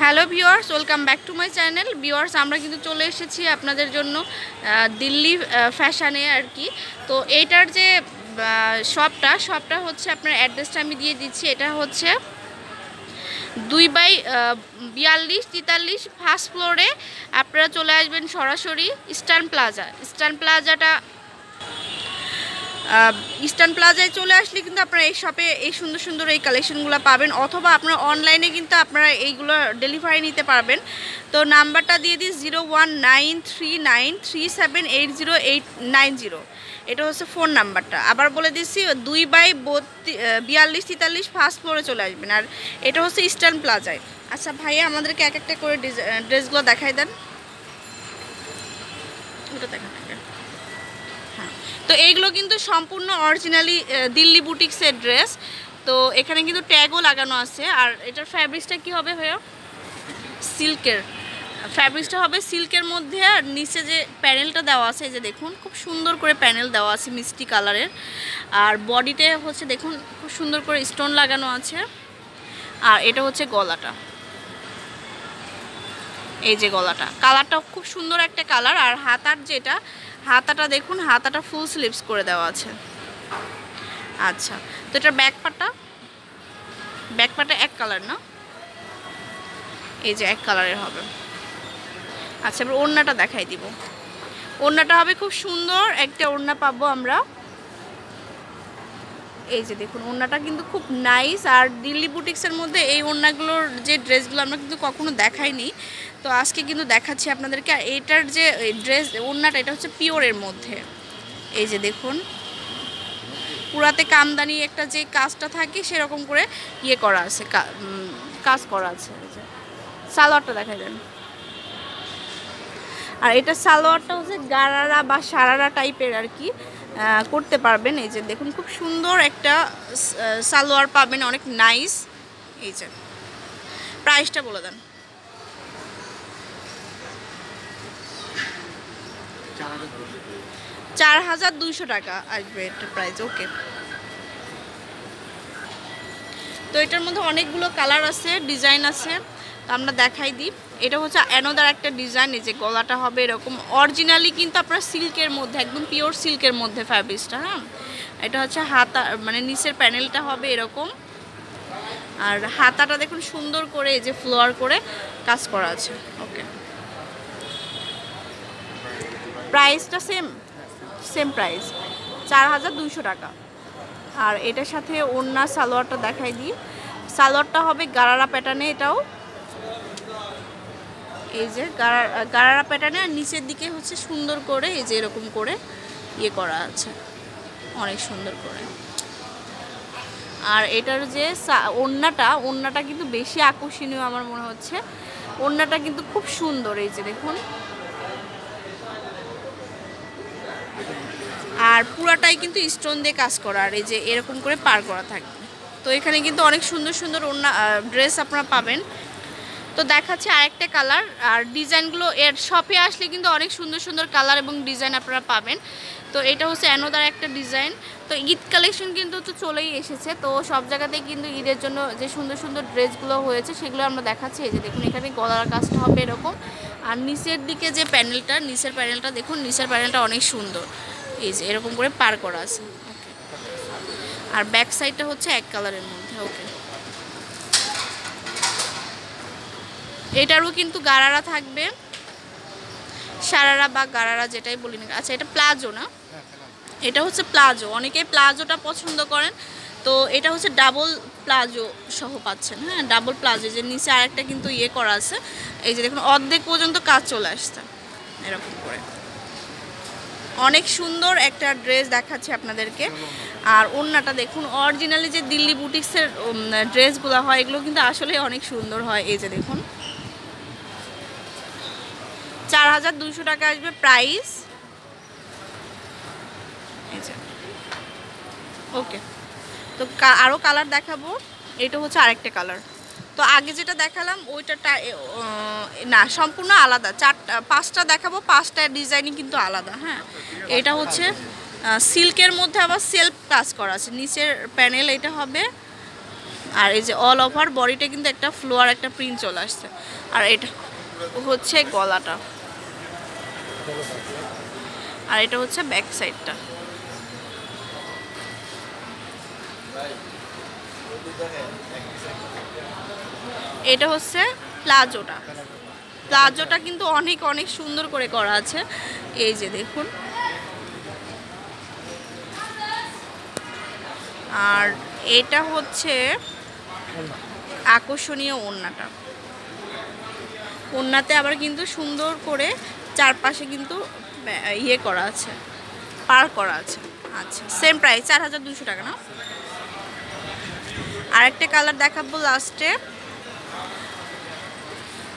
Hello viewers, welcome back to my channel. Viewers, আমরা কিন্তু চলে এসেছি আপনাদের জন্য দিল্লি ফ্যাশানে আর কি। তো এইটার যে শপটা হচ্ছে, আপনার অ্যাড্রেসটা আমি দিয়ে দিচ্ছি। এটা হচ্ছে 2/42-43 ফার্স্ট ফ্লোরে। আপনারা চলে আসবেন সরাসরি ইস্টার্ন প্লাজায় চলে আসলে কিন্তু আপনারা এই শপে এই সুন্দর সুন্দর এই কালেকশনগুলো পাবেন, অথবা আপনারা অনলাইনে কিন্তু আপনারা এইগুলো ডেলিভারি নিতে পারবেন। তো নাম্বারটা দিয়ে দিই 01939378090। এটা হচ্ছে ফোন নাম্বারটা। আবার বলে দিচ্ছি 2/42-43 ফার্স্ট ফ্লোরে চলে আসবেন। আর এটা হচ্ছে ইস্টার্ন প্লাজায়। আচ্ছা ভাইয়া, আমাদেরকে এক একটা করে ড্রেসগুলো দেখাই দেন। ওটা দেখা থাকে। হ্যাঁ, তো এইগুলো কিন্তু সম্পূর্ণ অরিজিনালি দিল্লি বুটিক্সের ড্রেস। তো এখানে কিন্তু ট্যাগও লাগানো আছে। আর এটার ফ্যাব্রিক্সটা কি হবে ভাইয়া? সিল্কের ফ্যাব্রিক্সটা হবে সিল্কের মধ্যে। আর নিচে যে প্যানেলটা দেওয়া আছে, এই যে দেখুন, খুব সুন্দর করে প্যানেল দেওয়া আছে মিষ্টি কালারের। আর বডিতে হচ্ছে দেখুন খুব সুন্দর করে স্টোন লাগানো আছে। আর এটা হচ্ছে গলাটা, এই যে গলাটা, কালারটা খুব সুন্দর একটা কালার। আর হাতাটা দেখুন, হাতাটা ফুল স্লিভস করে দেওয়া আছে। আচ্ছা, তো এটার ব্যাকপার্টটা এক কালার না, এই যে এক কালারের হবে। আচ্ছা, এবার ওড়নাটা দেখাই দিব। ওড়নাটা হবে খুব সুন্দর একটা ওড়না পাবো আমরা। এই যে দেখুন, ওড়নাটা কিন্তু খুব নাইস। আর দিল্লি বুটিক্সের মধ্যে এই ওড়নাগুলোর যে ড্রেসগুলো আমরা কিন্তু কখনো দেখাইনি, তো আজকে কিন্তু দেখাচ্ছি আপনাদেরকে। আর এইটার যে ওড়নাটা, এটা হচ্ছে পিওরের মধ্যে। এই যে দেখুন, পুরাতে কামদানি একটা যে কাজটা থাকে সেরকম করে ইয়ে করা আছে, কাজ করা আছে। সালোয়ারটা দেখাই দেন। আর এটা সালোয়ারটা হচ্ছে গারারা বা সারারা টাইপের আর কি করতে পারবেন। এই যে দেখুন, খুব সুন্দর একটা সালোয়ার পাবেন, অনেক নাইস। এই যে প্রাইসটা বলে দেন। 4200 টাকা আসবে এটা প্রাইস। ওকে, তো এটার মধ্যে অনেকগুলো কালার আছে, ডিজাইন আছে, তো আমরা দেখাই দিই। এটা হচ্ছে অ্যানোদার একটা ডিজাইন। এই যে গলাটা হবে এরকম, অরিজিনালি কিন্তু আপনার সিল্কের মধ্যে, একদম পিওর সিল্কের মধ্যে ফ্যাব্রিক্সটা। হ্যাঁ, এটা হচ্ছে হাতা, মানে নিচের প্যানেলটা হবে এরকম। আর হাতাটা দেখুন সুন্দর করে এই যে ফ্লোয়ার করে কাজ করা আছে। ওকে, প্রাইসটা সেম প্রাইস, 4200 টাকা। আর এটার সাথে ওড়না সালোয়ারটা দেখাই দিই। সালোয়ারটা হবে গারারা প্যাটার্নে, এটাও এই যে গারারা প্যাটার্নে। আর নিচের দিকে হচ্ছে সুন্দর করে এই যে এরকম করে ইয়ে করা আছে, অনেক সুন্দর করে। আর এটার যে ওড়নাটা কিন্তু বেশি আকর্ষণীয় আমার মনে হচ্ছে। ওড়নাটা কিন্তু খুব সুন্দর, এই যে দেখুন। আর পুরাটাই কিন্তু স্টোন দিয়ে কাজ করা, আর এই যে এরকম করে পার করা থাকবে। তো এখানে কিন্তু অনেক সুন্দর সুন্দর ওড়না ড্রেস আপনারা পাবেন। তো দেখাচ্ছে আরেকটা কালার। আর ডিজাইনগুলো এর শপে আসলে কিন্তু অনেক সুন্দর সুন্দর কালার এবং ডিজাইন আপনারা পাবেন। তো এটা হচ্ছে অ্যানোদার একটা ডিজাইন। তো ঈদ কালেকশন কিন্তু তো চলেই এসেছে, তো সব জায়গাতেই কিন্তু ঈদের জন্য যে সুন্দর সুন্দর ড্রেসগুলো হয়েছে সেগুলো আমরা দেখাচ্ছি। এই যে দেখুন, এখানে গলার কাজটা হবে এরকম। আর নিচের দিকে যে নিচের প্যানেলটা দেখুন, নিচের প্যানেলটা অনেক সুন্দর, এই যে এরকম করে পার করা আছে। ওকে, আর ব্যাক সাইডটা হচ্ছে এক কালারের মধ্যে। ওকে, এটারও কিন্তু গারারা থাকবে, সারারা বা গারারা যেটাই বলি না। আচ্ছা, এটা প্লাজো না, এটা হচ্ছে প্লাজো। অনেকেই প্লাজোটা পছন্দ করেন, তো এটা হচ্ছে ডাবল প্লাজো সহ পাচ্ছেন। হ্যাঁ, ডাবল প্লাজো, যে নিচে আরেকটা কিন্তু ইয়ে করা আছে। এই যে দেখুন, অর্ধেক পর্যন্ত কাজ চলে আসছে এরকম করে। অনেক সুন্দর একটা ড্রেস দেখাচ্ছি আপনাদেরকে। আর ওড়নাটা দেখুন, অরিজিনালি যে দিল্লি বুটিক্সের ড্রেসগুলো হয় এগুলো কিন্তু আসলে অনেক সুন্দর হয়। এই যে দেখুন, 4200 টাকা আসবে প্রাইস। ওকে, তো আরও কালার দেখাবো। এটা হচ্ছে আরেকটা কালার। তো আগে যেটা দেখালাম ওইটা না, সম্পূর্ণ আলাদা। 5টা দেখাবো, 5টা ডিজাইনই কিন্তু আলাদা। হ্যাঁ, এটা হচ্ছে সিল্কের মধ্যে আবার সেলফ কাজ করা আছে, নিচের প্যানেল এটা হবে। আর এই যে অল ওভার বডিটা কিন্তু একটা ফ্লোয়ার একটা প্রিন্ট চলে আসছে। আর এটা হচ্ছে গলাটা, আর এটা হচ্ছে ব্যাক সাইডটা। এটা হচ্ছে প্লাজোটা। প্লাজোটা কিন্তু অনেক অনেক সুন্দর করে করা আছে, এই যে দেখুন। আর এটা হচ্ছে আকর্ষণীয় ওড়নাটা। ওড়নাতে আবার কিন্তু সুন্দর করে চারপাশে কিন্তু ইয়ে করা আছে, পার করা আছে। আচ্ছা, সেম প্রাইস 4200 টাকা না? আরেকটা কালার দেখাবো লাস্টে।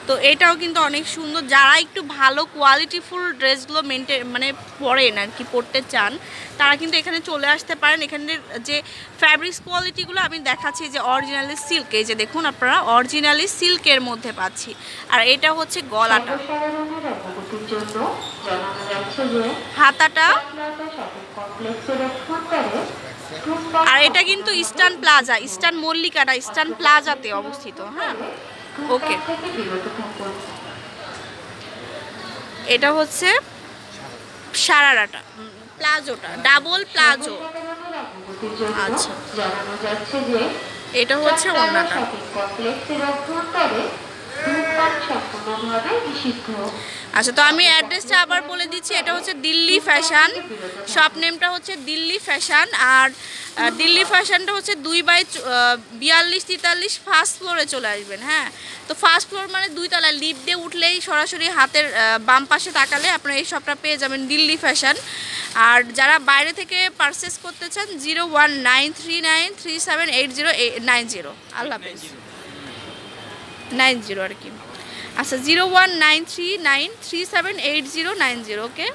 তো এটাও কিন্তু অনেক সুন্দর, যারা একটু ভালো কোয়ালিটিফুল ড্রেসগুলো মানে পরেন আর কি, পরতে চান, তারা কিন্তু এখানে চলে আসতে পারেন। এখানের যে ফ্যাব্রিক্স কোয়ালিটিগুলো আমি দেখাচ্ছি, যে অরিজিনালি সিল্ক, এই যে দেখুন আপনারা অরিজিনালি সিল্কের মধ্যে পাচ্ছি। আর এটা হচ্ছে গলাটা, হাতাটা, আর এটা কিন্তু ইস্টার্ন প্লাজা, ইস্টার্ন মল্লিকাটা ইস্টার্ন প্লাজাতে অবস্থিত। হ্যাঁ, ওকে। এটা হচ্ছে সারারাটা, প্লাজোটা, ডাবল প্লাজো। আচ্ছা, এটা হচ্ছে ওড়নাটা। আচ্ছা, তো আমি অ্যাড্রেসটা আবার বলে দিচ্ছি। এটা হচ্ছে দিল্লি ফ্যাশন, শপ নেমটা হচ্ছে দিল্লি ফ্যাশন। আর দিল্লি ফ্যাশনটা হচ্ছে 2/42-43 ফার্স্ট ফ্লোরে চলে আসবেন। হ্যাঁ, তো ফার্স্ট ফ্লোর মানে 2 তলায়, লিফট দিয়ে উঠলেই সরাসরি হাতের বাম পাশে তাকালে আপনারা এই শপটা পেয়ে যাবেন, দিল্লি ফ্যাশন। আর যারা বাইরে থেকে পারচেস করতে চান 01939378090। আল্লাহ হাফেজ, 90 আর কি। আচ্ছা, 01939378090। ওকে।